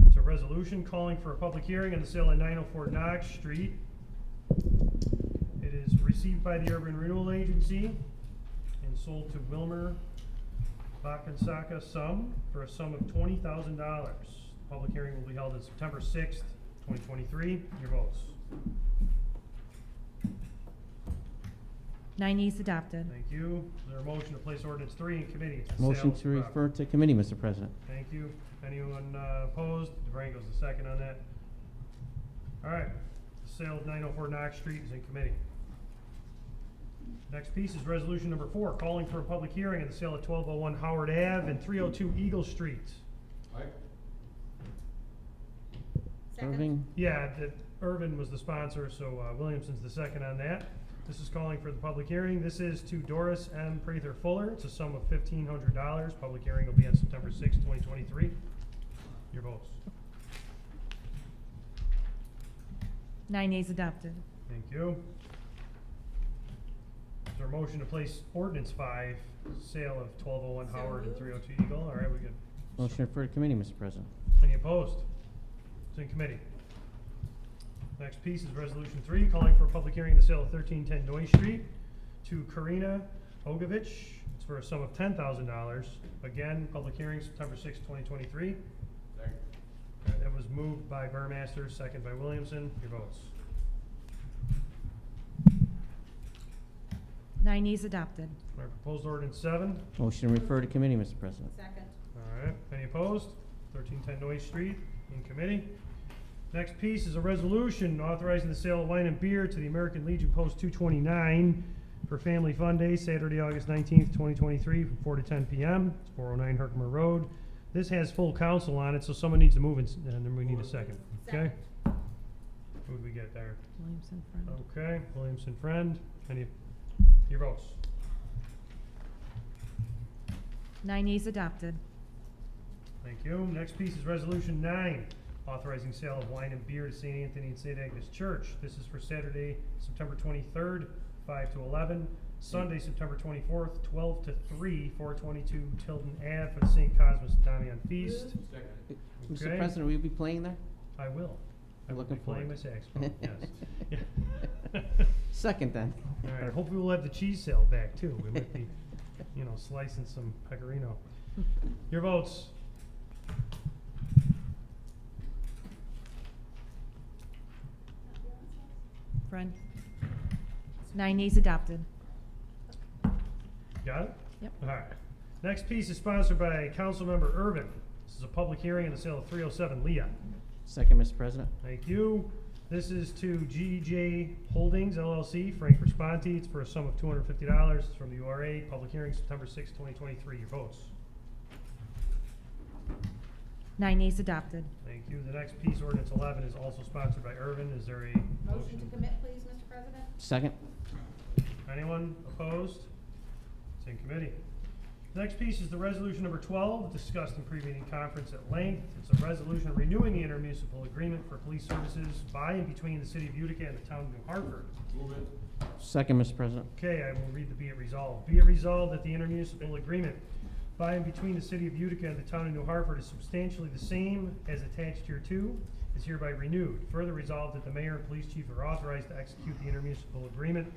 It's a resolution calling for a public hearing on the sale of 904 Knox Street. It is received by the Urban Renewal Agency and sold to Wilmer Bakansaka for a sum of $20,000. Public hearing will be held on September 6th, 2023. Your votes. 9 yeas adopted. Thank you. Is there a motion to place ordinance 3 in committee? Motion to refer to committee, Mr. President. Thank you. Anyone opposed? DeBrango's the second on that. All right. The sale of 904 Knox Street is in committee. Next piece is resolution number 4, calling for a public hearing on the sale of 1201 Howard Ave and 302 Eagle Street. Irving? Yeah, Irvin was the sponsor, so Williamson's the second on that. This is calling for the public hearing. This is to Doris M. Prather Fuller. It's a sum of $1,500. Public hearing will be on September 6, 2023. Your votes. 9 yeas adopted. Thank you. Is there a motion to place ordinance 5, sale of 1201 Howard and 302 Eagle? All right, we good. Motion to refer to committee, Mr. President. Any opposed? It's in committee. Next piece is resolution 3, calling for a public hearing the sale of 1310 Noy Street to Karina Ogovich. It's for a sum of $10,000. Again, public hearing September 6, 2023. That was moved by Burmaster, second by Williamson. Your votes. 9 yeas adopted. Our proposed ordinance 7. Motion to refer to committee, Mr. President. Second. All right, any opposed? 1310 Noy Street in committee. Next piece is a resolution authorizing the sale of wine and beer to the American Legion Post 229 for Family Fun Day, Saturday, August 19th, 2023, from 4 to 10 p.m. It's 409 Herkimer Road. This has full council on it, so someone needs to move and then we need a second. Okay? Who do we get there? Williamson, friend. Okay, Williamson, friend. Any, your votes? 9 yeas adopted. Thank you. Next piece is resolution 9, authorizing sale of wine and beer to St. Anthony and St. Agnes Church. This is for Saturday, September 23rd, 5 to 11. Sunday, September 24th, 12 to 3, 422 Tilden Ave for the St. Cosmas and Damian Feast. Mr. Okay. President, will you be playing there? I will. I will Looking be playing my forward. saxophone, yes. Yeah. Second then. All right, hopefully we'll have the cheese sale back too. We might be, slicing some pecorino. Your votes. Friend. 9 yeas adopted. Got it? Yep. All right. Next piece is sponsored by Councilmember Irvin. This is a public hearing in the sale of 307 Leah. Second, Mr. President. Thank you. This is to GJ Holdings LLC, Frank Responti. It's for a sum of $250. It's from the URA. Public hearing September 6, 2023. Your votes. 9 yeas adopted. Thank you. The next piece, ordinance 11, is also sponsored by Irvin. Is there a Motion to commit, please, Mr. President? Second. Anyone opposed? It's in committee. Next piece is the resolution number 12, discussed in pre-meeting conference at length. It's a resolution renewing the intermunicipal agreement for police services by and between the city of Utica and the town of New Hartford. Move it. Second, Mr. President. Okay, I will read the be it resolved. Be it resolved that the intermunicipal agreement by and between the city of Utica and the town of New Hartford is substantially the same as attached here to, is hereby renewed. Further resolved that the mayor and police chief are authorized to execute the intermunicipal agreement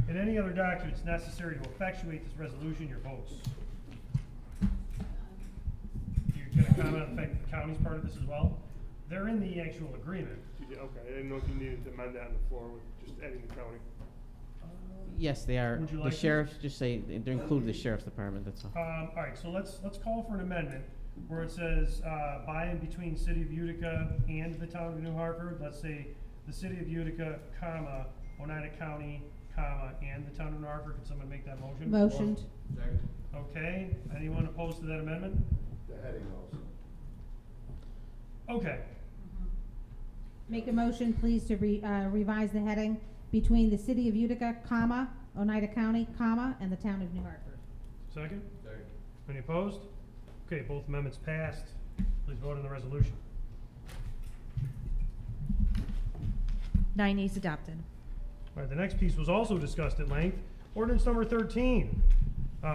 and any other documents necessary to effectuate this resolution. Your votes. You're going to comment on the fact that the county's part of this as well? They're in the actual agreement. Yeah, okay, I didn't know if you needed to amend that on the floor with just adding the county. Yes, they are. Would you The like to? sheriffs, just say, they include the sheriff's department, that's all. All right, so let's call for an amendment where it says, by and between city of Utica and the town of New Hartford. Let's say the city of Utica, comma, Oneida County, comma, and the town of New Hartford. Could someone make that motion? Motioned. Second. Okay, anyone opposed to that amendment? The heading also. Okay, Make a motion, please, to revise the heading between the city of Utica, comma, Oneida County, comma, and the town of New Hartford. second? Second. Any opposed? Okay, both amendments passed. Please vote on the resolution. 9 yeas adopted. All right, the next piece was also discussed at length. Ordinance number 13.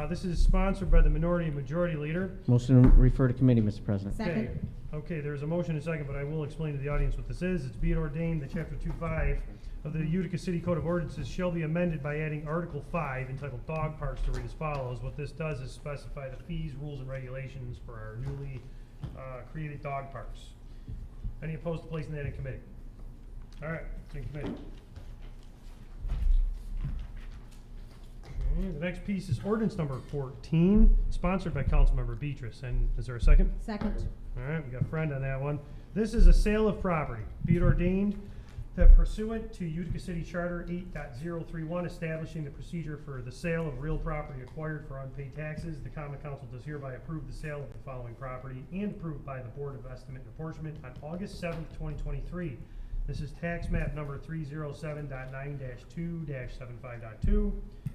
This is sponsored by the minority and majority leader. Motion to refer to committee, Mr. President. Second. Okay, there's a motion and a second, but I will explain to the audience what this is. It's be it ordained that Chapter 2.5 of the Utica City Code of Ordinances shall be amended by adding Article 5 entitled Dog Parks to read as follows. What this does is specify the fees, rules, and regulations for our newly created dog parks. Any opposed to placing that in committee? All right, it's in committee. Okay, the next piece is ordinance number 14, sponsored by Councilmember Beatrice. And is there a second? Second. All right, we got a friend on that one. This is a sale of property. Be it ordained that pursuant to Utica City Charter 8.031, establishing the procedure for the sale of real property acquired for unpaid taxes, the Common Council does hereby approve the sale of the following property and approved by the Board of Estimate and Apportionment on August 7th, 2023. This is tax map number 307.9-2-75.2.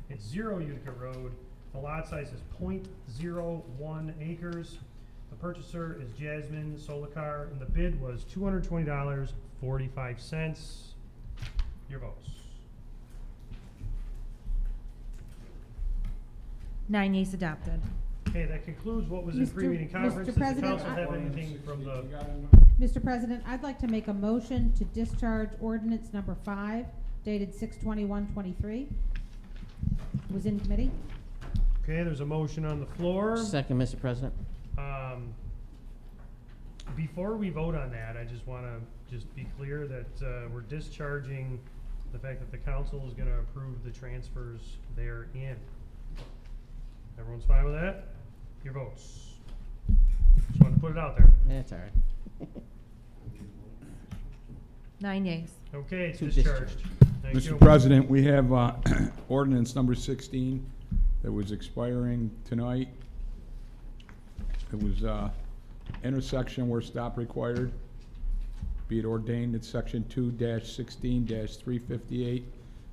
It's 0 Utica Road. The lot size is .01 acres. The purchaser is Jasmine Solicar, and the bid was $220.45. Your votes. 9 yeas adopted. Okay, that concludes what was in Mr. pre-meeting conference. Does Mr. the President, council have anything from the, Mr. President, I'd like to make a motion to discharge ordinance number 5 dated 6/21/23. Was in committee. okay, there's a motion on the floor. Second, Mr. President. Before we vote on that, I just want to just be clear that we're discharging the fact that the council is going to approve the transfers therein. Everyone's fine with that? Your votes. Just wanted to put it out there. That's all right. 9 yeas. Okay, it's To discharged. Thank you. Mr. President, we have ordinance number 16 that was expiring tonight. It was intersection where stop required. Be it ordained that section 2-16-358,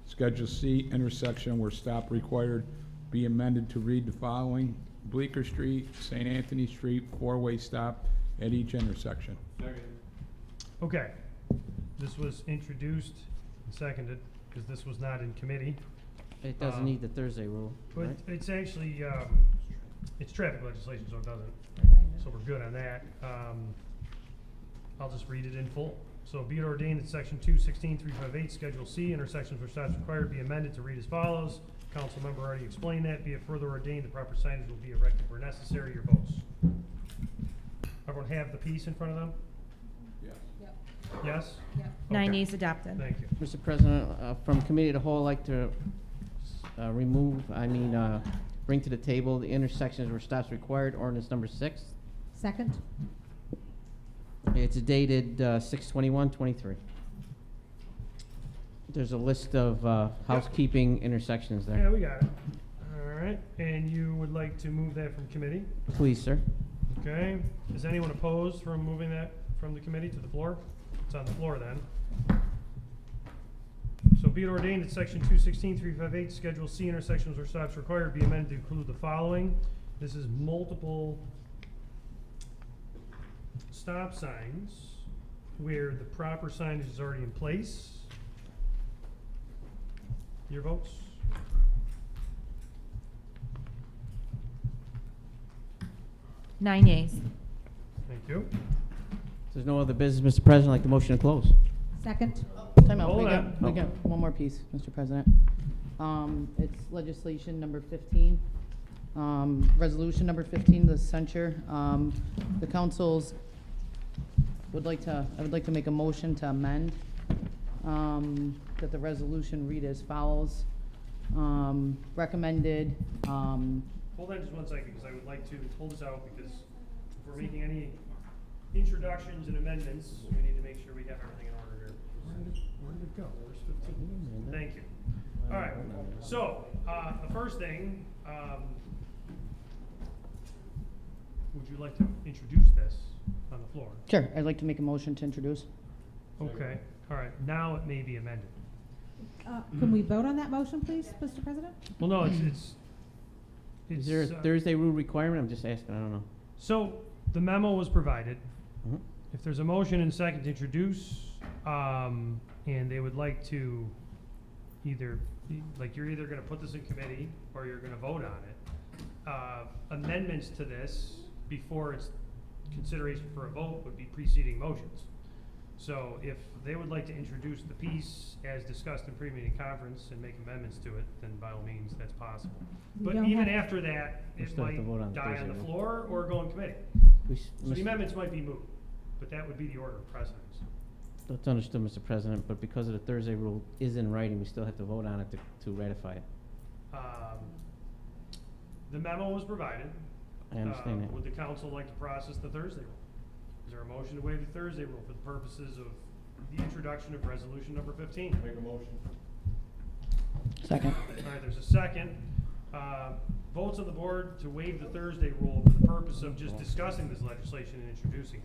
Schedule C, intersection where stop required, be amended to read the following: Bleecker Street, St. Anthony Street, four-way stop at each intersection. Okay, this was introduced and seconded, because this was not in committee. It doesn't need the Thursday rule, But right? it's actually, it's traffic legislation, so it doesn't. So we're good on that. I'll just read it in full. So be it ordained that section 2-16-358, Schedule C, intersections where stops required, be amended to read as follows. Council member already explained that. Be it further ordained, the proper signage will be erected where necessary. Your votes. Everyone have the piece in front of them? Yes. Yes? 9 Okay. yeas adopted. Thank you. Mr. President, from committee of the whole, I'd like to bring to the table the intersections where stops required, ordinance number 6. Second. It's dated 6/21/23. There's a list of housekeeping intersections Yeah, there. we got it. All right, and you would like to move that from committee? Please, sir. Okay, is anyone opposed from moving that from the committee to the floor? It's on the floor then. So be it ordained that section 2-16-358, Schedule C, intersections where stops required, be amended to include the following. This is multiple stop signs where the proper signage is already in place. Your votes? Nine yeas. Thank you. If there's no other business, Mr. President, I'd like the motion to close. Second. Time out, Hold we on. got one more piece, Mr. President. It's legislation number 15. Resolution number 15, the censure. The councils I would like to make a motion to amend, that the resolution read as follows. Recommended, Hold on just 1 second, because I would like to pull this out, because if we're making any introductions and amendments, we need to make sure we have everything in order here. Where did it go? Where's 15? Thank you. All right, so, the first thing, would you like to introduce this on the floor? sure, I'd like to make a motion to introduce. Okay, all right, now it may be amended. Can we vote on that motion, please, Mr. President? Well, no, it's Is there a Thursday rule requirement? I'm just asking, I don't know. So, the memo was provided. Mhm. If there's a motion and second to introduce, and they would like to either, you're either gonna put this in committee, or you're gonna vote on it. Amendments to this, before it's consideration for a vote, would be preceding motions. So if they would like to introduce the piece as discussed in pre-meeting conference and make amendments to it, then by all means, that's possible. We But don't even have- after that, We it still have to vote on might the die on Thursday the one. floor or go in committee. So the amendments might be moved, but that would be the order of precedence. That's understood, Mr. President, but because of the Thursday rule is in writing, we still have to vote on it to ratify it. The memo was provided. I understand that. Would the council like to process the Thursday rule? Is there a motion to waive the Thursday rule for the purposes of the introduction of resolution number 15? Make a motion. Second. All right, there's a second. Votes on the board to waive the Thursday rule for the purpose of just discussing this legislation and introducing it.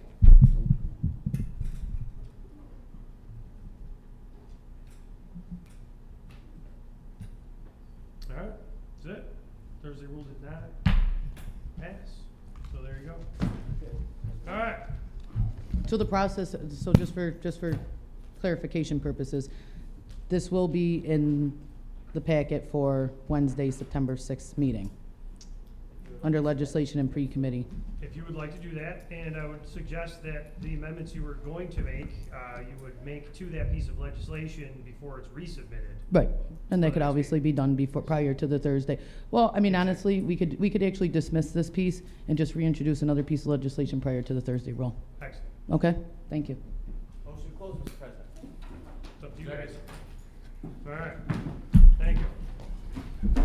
All right, that's it. Thursday rule did not pass, so there you go. All right. So the process, so just for clarification purposes, this will be in the packet for Wednesday, September 6th meeting, under legislation and pre-committee. If you would like to do that, and I would suggest that the amendments you were going to make, you would make to that piece of legislation before it's resubmitted. Right, and they For could next obviously be done before, prior to the Thursday. Well, I mean, honestly, we could actually dismiss this piece and just reintroduce another piece of legislation prior to the Thursday roll. Excellent. Okay, thank you. Motion to close, Mr. President. It's up to you guys. All right, thank you.